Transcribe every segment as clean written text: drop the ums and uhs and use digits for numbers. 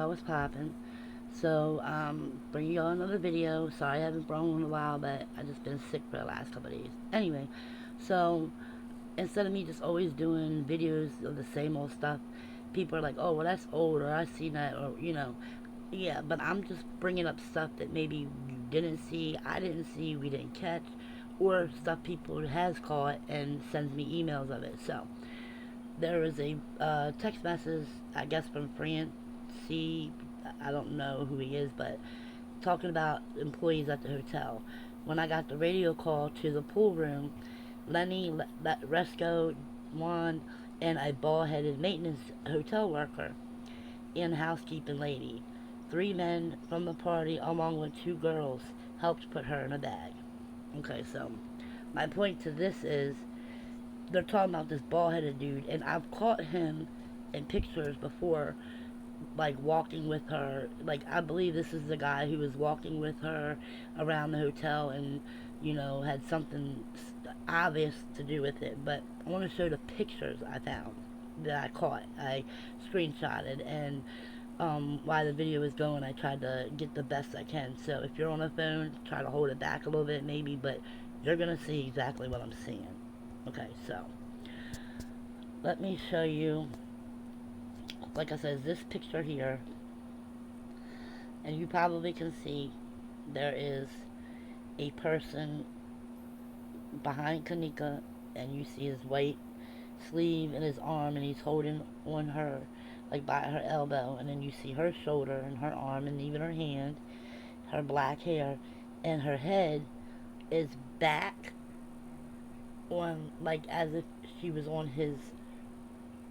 y'all was popping. So, bringing y'all another video. Sorry I haven't brought one in a while, but I just been sick for the last couple of days. Anyway, so instead of me just always doing videos of the same old stuff, people are like, oh, well, that's old, or I seen that, or, yeah, but I'm just bringing up stuff that maybe you didn't see, I didn't see, we didn't catch, or stuff people has caught and sends me emails of it. So, there was a text message, I guess from Francie. I don't know who he is, but talking about employees at the hotel. When I got the radio call to the pool room, Lenny, Resco, Juan, and a bald-headed maintenance hotel worker and housekeeping lady. Three men from the party, along with two girls, helped put her in a bag. Okay, so my point to this is they're talking about this bald-headed dude, and I've caught him in pictures before, like walking with her. Like, I believe this is the guy who was walking with her around the hotel and, had something obvious to do with it. But I want to show the pictures I found that I caught. I screenshotted, and while the video was going, I tried to get the best I can. So if you're on a phone, try to hold it back a little bit maybe, but you're going to see exactly what I'm seeing. Okay, so let me show you, like I said, this picture here, and you probably can see there is a person behind Kenneka, and you see his white sleeve and his arm, and he's holding on her, like by her elbow, and then you see her shoulder and her arm and even her hand, her black hair, and her head is back on, like as if she was on his,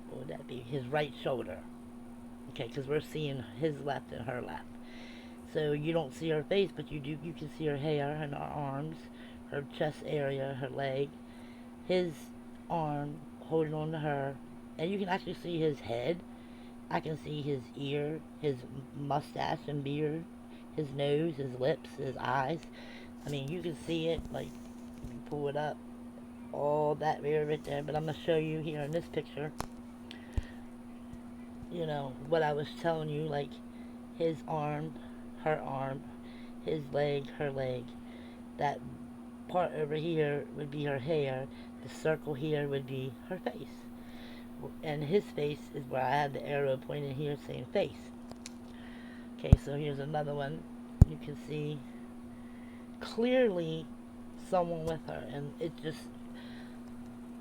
what would that be, his right shoulder. Okay, because we're seeing his left and her left. So you don't see her face, but you can see her hair and her arms, her chest area, her leg, his arm holding on to her, and you can actually see his head. I can see his ear, his mustache and beard, his nose, his lips, his eyes. I mean, you can see it, like, if you pull it up, all that area right there. But I'm going to show you here in this picture, what I was telling you, like, his arm, her arm, his leg, her leg. That part over here would be her hair. The circle here would be her face. And his face is where I have the arrow pointing here saying face. Okay, so here's another one. You can see clearly someone with her, and it's just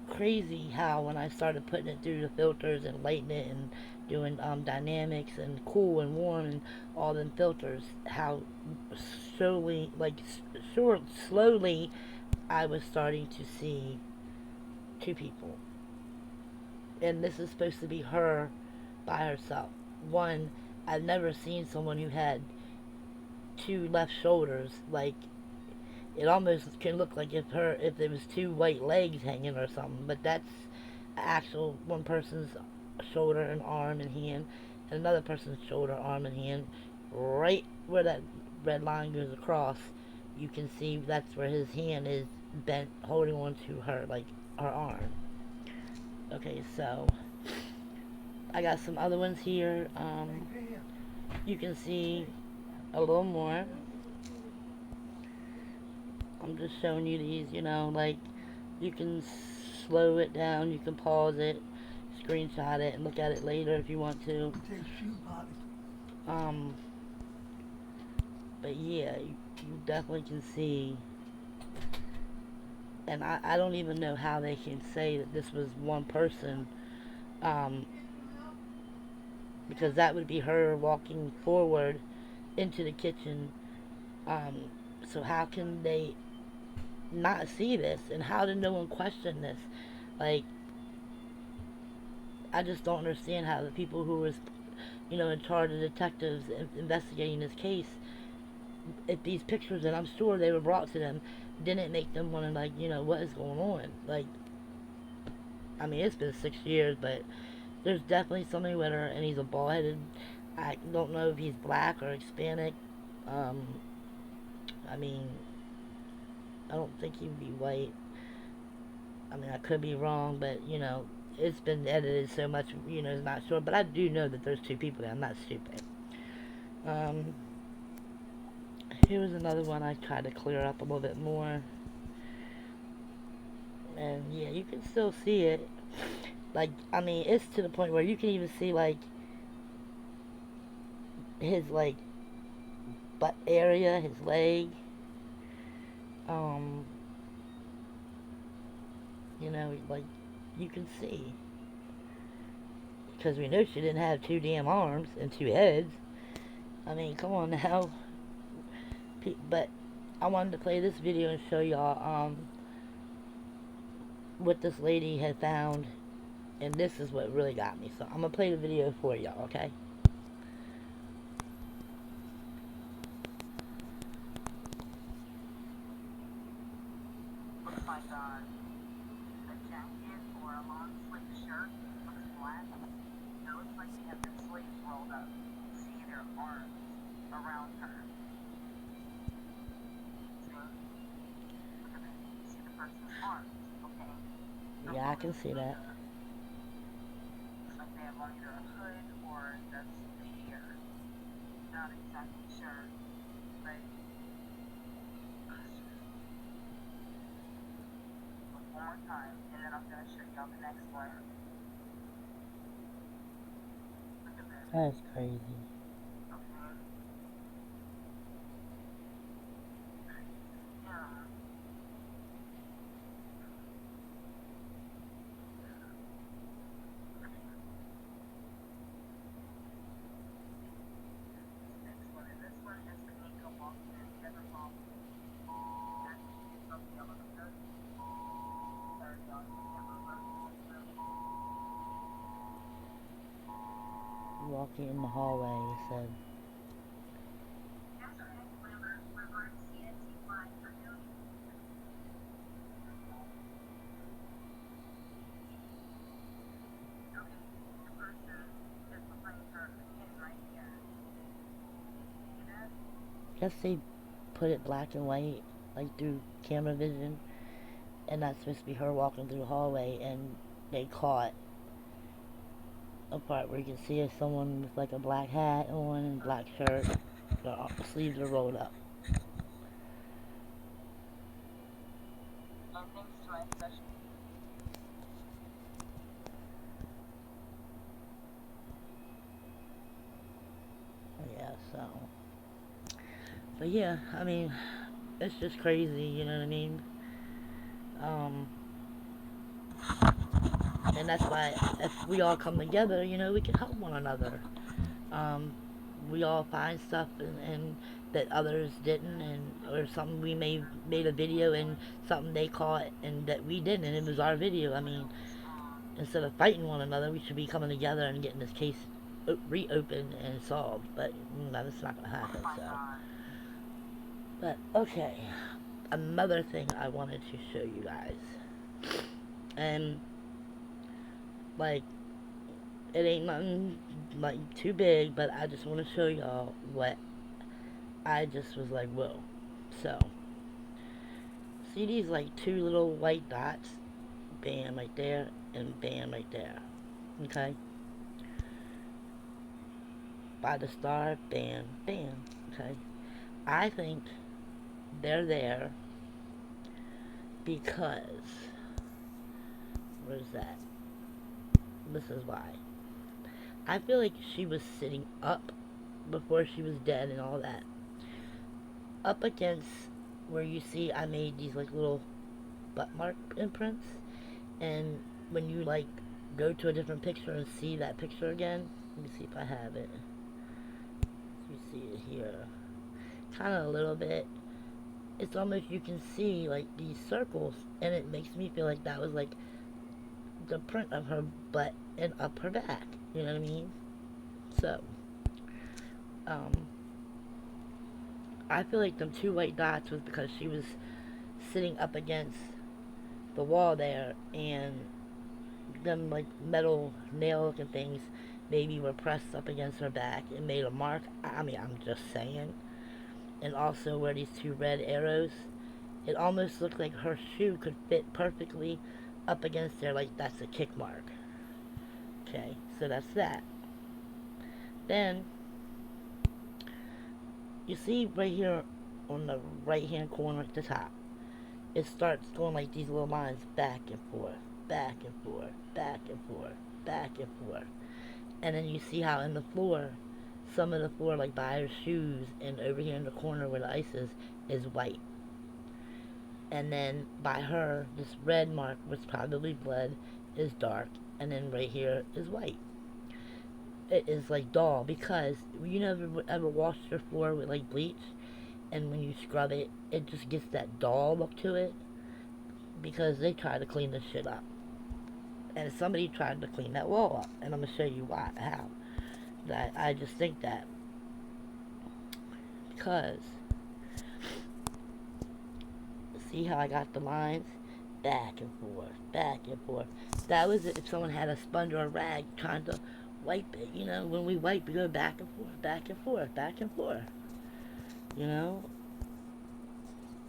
crazy how when I started putting it through the filters and lighting it and doing dynamics and cool and warm and all them filters, how slowly, slowly I was starting to see two people. And this is supposed to be her by herself. One, I've never seen someone who had two left shoulders. Like, it almost can look like if there was two white legs hanging or something. But that's actual one person's shoulder and arm and hand, and another person's shoulder, arm, and hand. Right where that red line goes across, you can see that's where his hand is bent, holding on to her, like her arm. Okay, so I got some other ones here. You can see a little more. I'm just showing you these, like you can slow it down, you can pause it, screenshot it, and look at it later if you want to. Um, but yeah, you definitely can see, and I don't even know how they can say that this was one person, um, because that would be her walking forward into the kitchen. Um, so how can they not see this, and how did no one question this? Like, I just don't understand how the people who was, in charge of detectives investigating this case, if these pictures that I'm sure they were brought to them didn't make them want to, like, what is going on? Like, I mean, it's been 6 years, but there's definitely something with her, and he's a bald-headed. I don't know if he's black or Hispanic. Um, I mean, I don't think he'd be white. I mean, I could be wrong, but, it's been edited so much, it's not sure. But I do know that there's two people there. I'm not stupid. Um, Here was another one I tried to clear up a little bit more. And yeah, you can still see it. Like, I mean, it's to the point where you can even see, like, his, like, butt area, his leg. Um, you know, like, you can see. Because we know she didn't have two damn arms and two heads. I mean, come on now. But I wanted to play this video and show y'all, what this lady had found. And this is what really got me. So I'm going to play the video for y'all, okay? Looks like a jacket or a long sleeve shirt. Looks black. It looks like they have their sleeves rolled up. See their arms around her. See? Look at that. See the person's arms, okay? Yeah, I can see that. Looks like they have on either a hood or just hair. Not exactly sure, but one more time, and then I'm going to show y'all the next one. Look at this. That's crazy. Okay. Yeah. Next one, and this one is kenneka walking in the other hall. Something else on the third dog. Walking in the hallway, he said. Guess they put it black and white, like through camera vision, and that's supposed to be her walking through the hallway, and they caught a part where you can see someone with like a black hat on and black shirt, their sleeves are rolled up. Yeah, so. But yeah, I mean, it's just crazy, you know what I mean? Um, and that's why if we all come together, you know, we can help one another. Um, we all find stuff and that others didn't, and or something we made a video and something they caught and that we didn't, and it was our video. I mean, instead of fighting one another, we should be coming together and getting this case reopened and solved. But that's not gonna happen. So, but okay, another thing I wanted to show you guys, and like it ain't nothing like too big, but I just want to show y'all what I just was like, whoa. So, see these like two little white dots? Bam right there, and bam right there. Okay? By the star, bam, bam. Okay? I think they're there because, where's that? This is why. I feel like she was sitting up before she was dead and all that. Up against where you see I made these like little butt mark imprints, and when you like go to a different picture and see that picture again, let me see if I have it. You see it here, kind of a little bit. It's almost you can see like these circles, and it makes me feel like that was like the print of her butt and up her back. You know what I mean? So, um, I feel like them two white dots was because she was sitting up against the wall there, and them like metal nail looking things maybe were pressed up against her back and made a mark. I mean, I'm just saying. And also where these two red arrows, it almost looked like her shoe could fit perfectly up against there, like that's a kick mark. Okay, so that's that. Then You see right here on the right hand corner at the top, it starts going like these little lines back and forth, back and forth, back and forth, back and forth. And then you see how in the floor, some of the floor, like by her shoes and over here in the corner where the ice is white. And then by her, this red mark, which probably blood, is dark. And then right here is white. It is like dull because you never ever washed your floor with like bleach, and when you scrub it, it just gets that dull look to it because they try to clean this shit up. And somebody tried to clean that wall up, and I'm gonna show you why, how. That I just think that because see how I got the lines back and forth, back and forth. That was if someone had a sponge or a rag trying to wipe it. You know, when we wipe, we go back and forth, back and forth, back and forth. You know.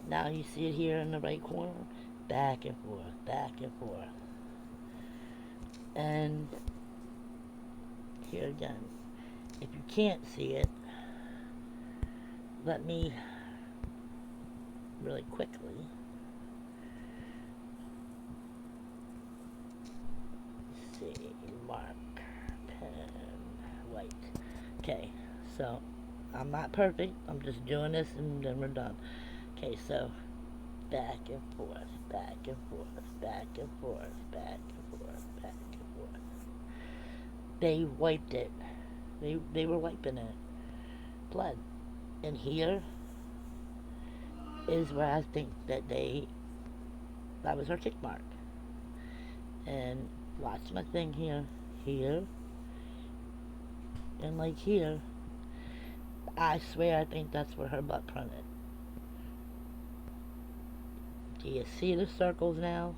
Now you see it here in the right corner, back and forth, back and forth. And here again, if you can't see it, let me really quickly see, mark, pen, white. Okay, so I'm not perfect, I'm just doing this and then we're done. Okay, so back and forth, back and forth, back and forth, back and forth, back and forth. They wiped it. They were wiping it. Blood. And here is where I think that was her kick mark. And watch my thing here, and like here. I swear I think that's where her butt printed. Do you see the circles now?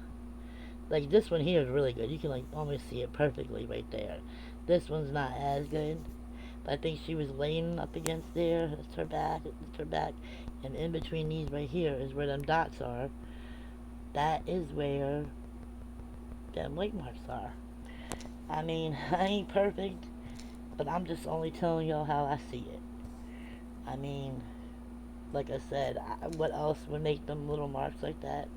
Like this one here is really good. You can like almost see it perfectly right there. This one's not as good. But I think she was laying up against there. It's her back. It's her back. And in between these right here is where them dots are. That is where them white marks are. I mean, I ain't perfect, but I'm just only telling y'all how I see it. I mean, like I said, what else would make them little marks like that?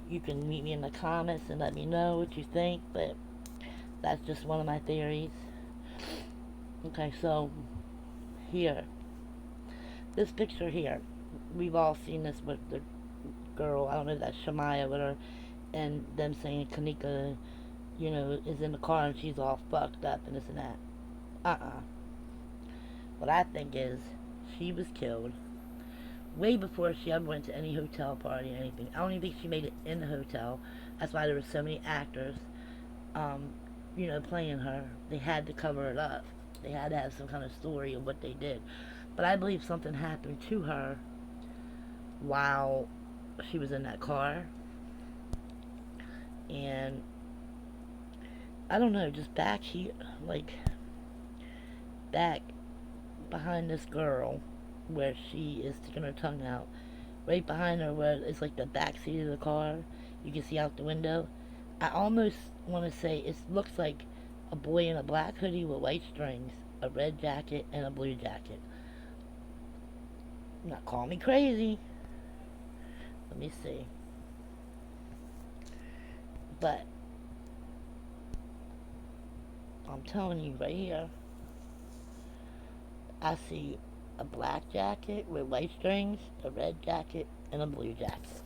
You can meet me in the comments and let me know what you think, but that's just one of my theories. Okay, so here, this picture here, we've all seen this with the girl, I don't know if that's Shamaya with her, and them saying Kenneka, you know, is in the car and she's all fucked up and this and that. What I think is, she was killed way before she ever went to any hotel party or anything. I don't even think she made it in the hotel. That's why there were so many actors, you know, playing her. They had to cover it up. They had to have some kind of story of what they did. But I believe something happened to her while she was in that car. And I don't know, just back here, like back behind this girl where she is sticking her tongue out, right behind her where it's like the back seat of the car, you can see out the window. I almost want to say it looks like a boy in a black hoodie with white strings, a red jacket, and a blue jacket. Now call me crazy. Let me see. But I'm telling you right here, I see a black jacket with white strings, a red jacket, and a blue jacket.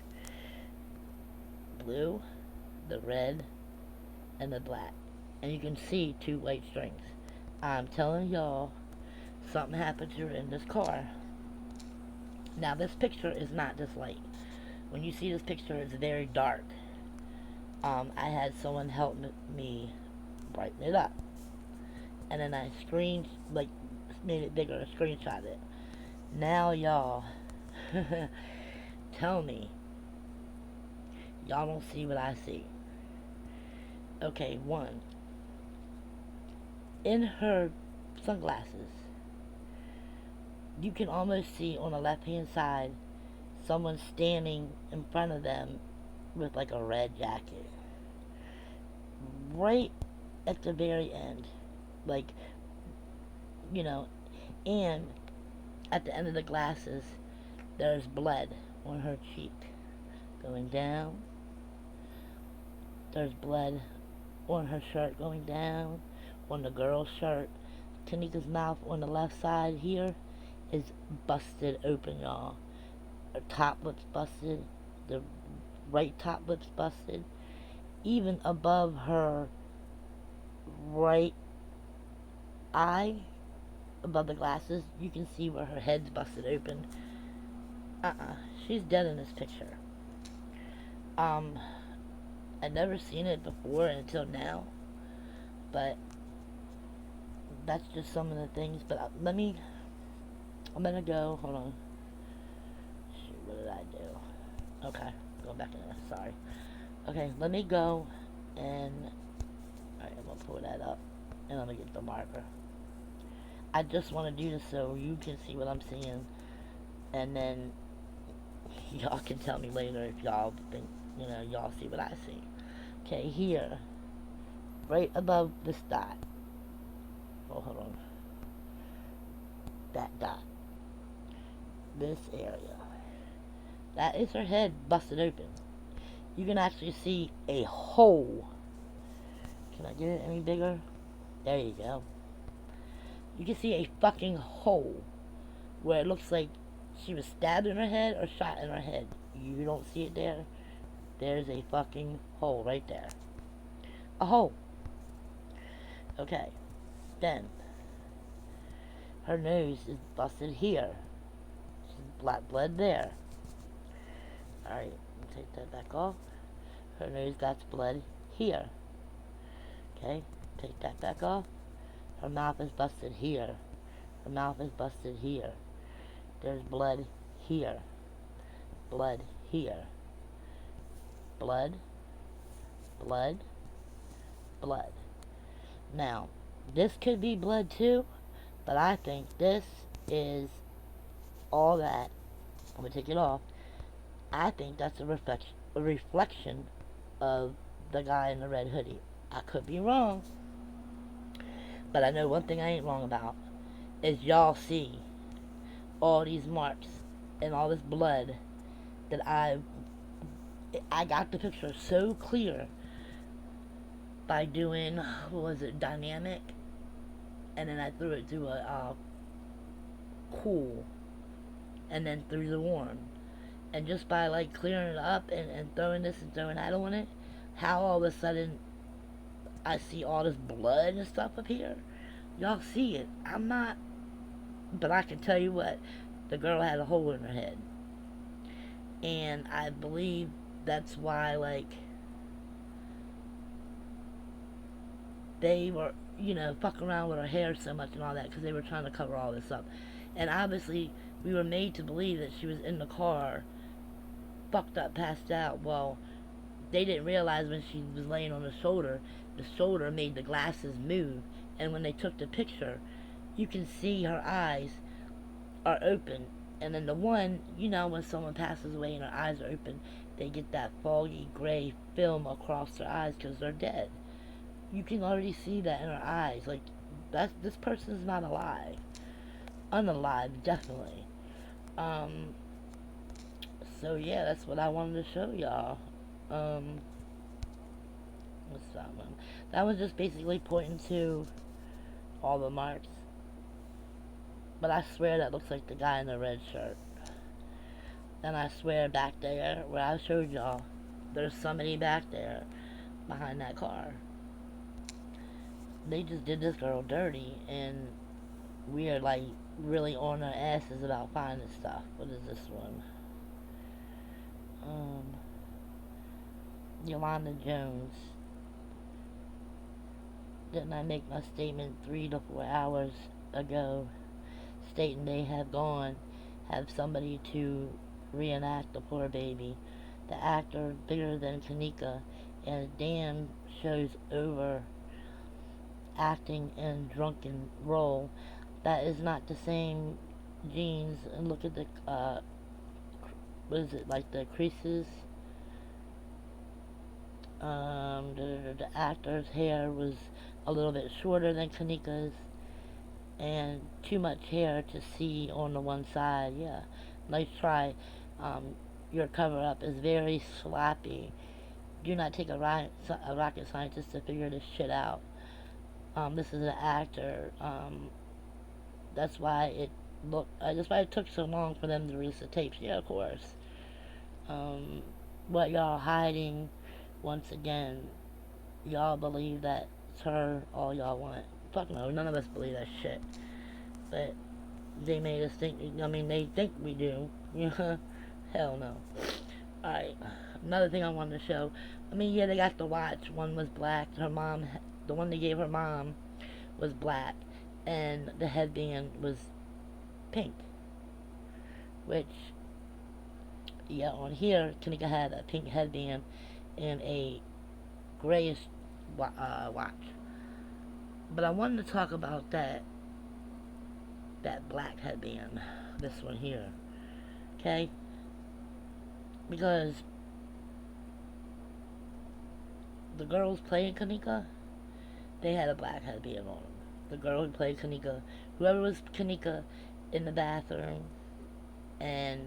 Blue, the red, and the black. And you can see 2 white strings. I'm telling y'all, something happened to her in this car. Now this picture is not this light. When you see this picture, it's very dark. I had someone help me brighten it up. And then I made it bigger, screenshot it. Now y'all, tell me, y'all don't see what I see. Okay, 1. In her sunglasses, you can almost see on the left hand side someone standing in front of them with like a red jacket. Right at the very end. Like, you know, and at the end of the glasses, there's blood on her cheek. Going down. There's blood on her shirt going down. On the girl's shirt. Kenneka's mouth on the left side here is busted open, y'all. Her top lip's busted. The right top lip's busted. Even above her right eye, above the glasses, you can see where her head's busted open. She's dead in this picture. I'd never seen it before until now, but that's just some of the things. But I'm gonna go, hold on. Shoot, what did I do? Okay, go back in there, sorry. Okay, let me go and, alright, I'm gonna pull that up, and I'm gonna get the marker. I just want to do this so you can see what I'm seeing, and then y'all can tell me later if y'all think, y'all see what I see. Okay, here, right above this dot. Oh, hold on. That dot. This area. That is her head busted open. You can actually see a hole. Can I get it any bigger? There you go. You can see a fucking hole where it looks like she was stabbed in her head or shot in her head. You don't see it there? There's a fucking hole right there. A hole. Okay. Then, her nose is busted here. She's black blood there. Alright, take that back off. Her nose got blood here. Okay, take that back off. Her mouth is busted here. Her mouth is busted here. There's blood here. Blood here. Blood. Blood. Blood. Now, this could be blood too, but I think this is all that. I'm going to take it off. I think that's a reflection of the guy in the red hoodie. I could be wrong, but I know one thing I ain't wrong about is y'all see all these marks and all this blood that I got the picture so clear by doing, what was it, dynamic, and then I threw it through a cool, and then through the warm, and just by like clearing it up and throwing this and throwing that on it, how all of a sudden I see all this blood and stuff up here. Y'all see it. I'm not, but I can tell you what, the girl had a hole in her head, and I believe that's why, like, they were, fucking around with her hair so much and all that, because they were trying to cover all this up. And obviously, we were made to believe that she was in the car, fucked up, passed out. Well, they didn't realize when she was laying on the shoulder made the glasses move. And when they took the picture, you can see her eyes are open. And then the one, when someone passes away and her eyes are open, they get that foggy gray film across their eyes because they're dead. You can already see that in her eyes. Like, this person's not alive. Unalive, definitely. So yeah, that's what I wanted to show y'all. What's that one? That was just basically pointing to all the marks. But I swear that looks like the guy in the red shirt. And I swear back there, where I showed y'all, there's somebody back there behind that car. They just did this girl dirty, and we are like really on our asses about finding stuff. What is this one? Yolanda Jones. Didn't I make my statement 3 to 4 hours ago, stating they have somebody to reenact the poor baby? The actor bigger than Kenneka, and damn shows over acting in drunken role. That is not the same jeans. And look at the what is it, like the creases? The actor's hair was a little bit shorter than Kenneka's, and too much hair to see on the one side. Yeah, nice try. Your cover up is very sloppy. Do not take a rocket scientist to figure this shit out. This is an actor. That's why it that's why it took so long for them to release the tapes. Yeah, of course. Um, what y'all hiding? Once again, y'all believe that it's her. All y'all want. Fuck no, none of us believe that shit. But they made us think. I mean, they think we do. Hell no. Alright, another thing I wanted to show. I mean, yeah, they got the watch. One was black. Her mom, the one they gave her mom, was black, and the headband was pink. Which, yeah, on here, Kenneka had a pink headband and a grayish watch. But I wanted to talk about that black headband, this one here, okay? Because the girls playing Kenneka, they had a black headband on them. The girl who played Kenneka, whoever was Kenneka in the bathroom and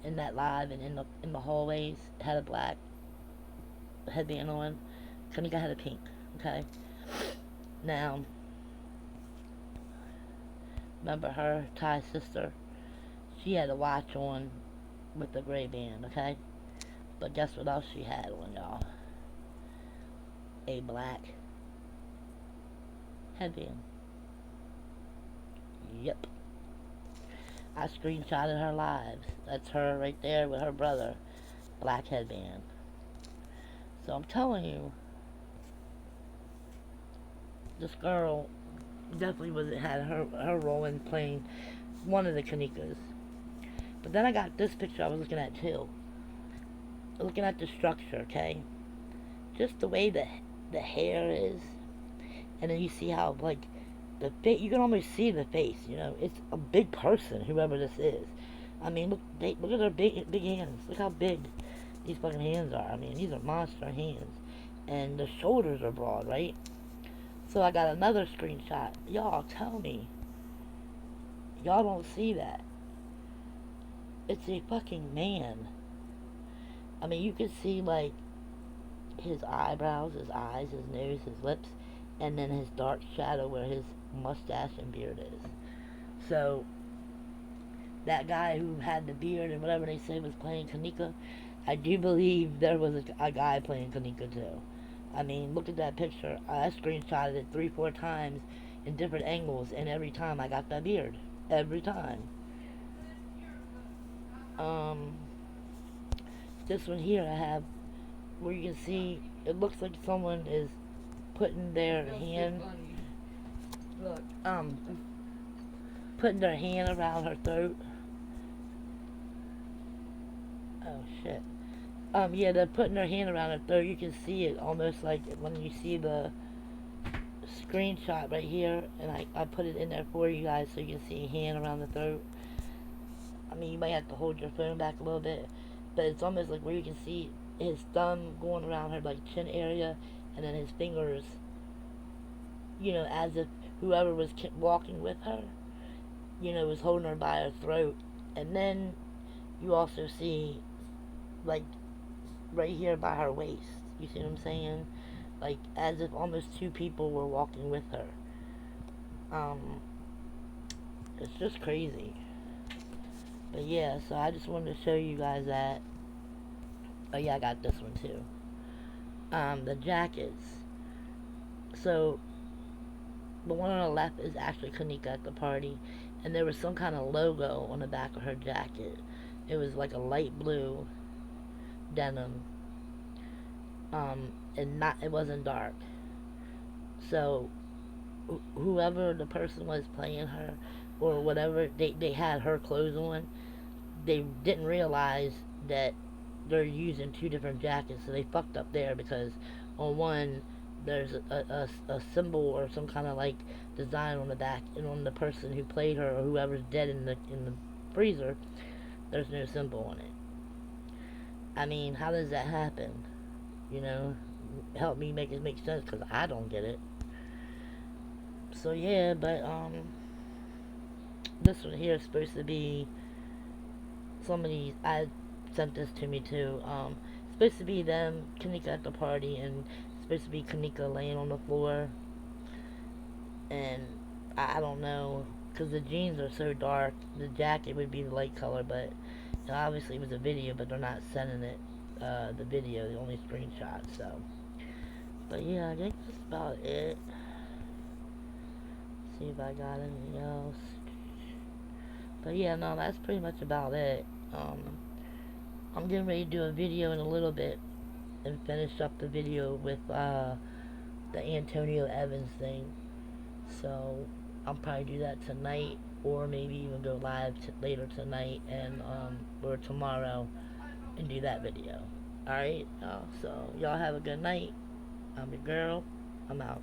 in that live and in the hallways had a black headband on. Kenneka had a pink. Okay. Now, remember her, Ty's sister? She had a watch on with the gray band. Okay. But guess what else she had on, y'all? A black headband. Yep. I screenshotted her lives. That's her right there with her brother. Black headband. So I'm telling you, this girl definitely had her role in playing one of the Kennekas. But then I got this picture I was looking at too. Looking at the structure, okay? Just the way the hair is, and then you see how like the face, you can almost see the face. You know, it's a big person, whoever this is. I mean, look at their big hands. Look how big these fucking hands are. I mean, these are monster hands, and the shoulders are broad, right? So I got another screenshot. Y'all tell me, y'all don't see that? It's a fucking man. I mean, you can see like his eyebrows, his eyes, his nose, his lips, and then his dark shadow where his mustache and beard is. So that guy who had the beard and whatever they say was playing Kenneka, I do believe there was a guy playing Kenneka too. I mean, look at that picture. I screenshotted it 3-4 times in different angles, and every time I got that beard. Every time. Um, this one here I have where you can see it looks like someone is putting their hand. Look, putting their hand around her throat. Oh shit. Yeah, they're putting their hand around her throat. You can see it almost like when you see the screenshot right here, and I put it in there for you guys so you can see a hand around the throat. I mean, you might have to hold your phone back a little bit, but it's almost like where you can see his thumb going around her like chin area, and then his fingers, you know, as if whoever was walking with her, you know, was holding her by her throat. And then you also see, like, right here by her waist. You see what I'm saying? Like, as if almost two people were walking with her. It's just crazy. But yeah, so I just wanted to show you guys that. Oh yeah, I got this one too. The jackets. So, the one on the left is actually Kenneka at the party, and there was some kind of logo on the back of her jacket. It was like a light blue denim, and it wasn't dark. So whoever the person was playing her, or whatever, they had her clothes on. They didn't realize that they're using two different jackets, so they fucked up there because on one there's a symbol or some kind of like design on the back, and on the person who played her or whoever's dead in the freezer, there's no symbol on it. I mean, how does that happen? You know, help me make it make sense, because I don't get it. So yeah, but this one here is supposed to be somebody. I sent this to me too. It's supposed to be them, Kenneka at the party, and it's supposed to be Kenneka laying on the floor. And I don't know, because the jeans are so dark. The jacket would be the light color, but obviously it was a video, but they're not sending it. The video, the only screenshot. So, but yeah, I think that's about it. See if I got anything else. But yeah, no, that's pretty much about it. I'm getting ready to do a video in a little bit and finish up the video with the Antonio Evans thing. So I'll probably do that tonight, or maybe even go live later tonight and or tomorrow and do that video. Alright, so y'all have a good night. I'm your girl. I'm out.